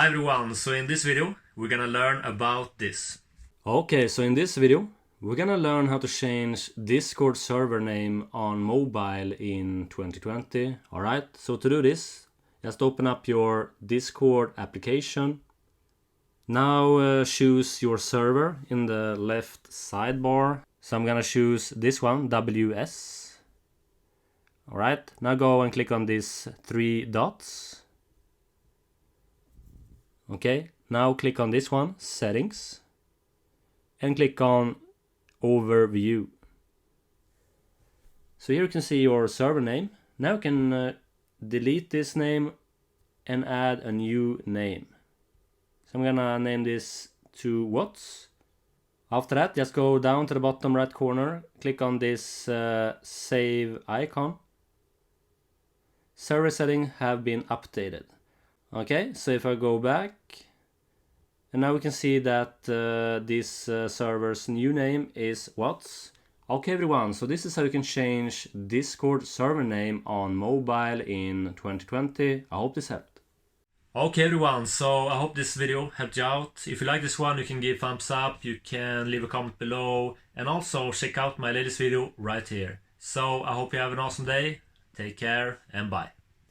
Hi everyone, so in this video we're gonna learn about this. Okay, so in this video we're gonna learn how to change Discord server name on mobile in 2020. Alright, so to do this, just open up your Discord application. Now choose your server in the left sidebar. So I'm gonna choose this one, WS. Alright, now go and click on these three dots. Okay, now click on this one, settings, and click on overview. So here you can see your server name. Now you can delete this name and add a new name. So I'm gonna name this to Waatz. After that, just go down to the bottom right corner, click on this save icon. Server settings have been updated. Okay, so if I go back, and now we can see that this server's new name is Waatz. Okay everyone, so this is how you can change Discord server name on mobile in 2020. I hope this helped. Okay everyone, so I hope this video helped you out. If you like this one, you can give thumbs up, you can leave a comment below, and also check out my latest video right here. So I hope you have an awesome day, take care and bye.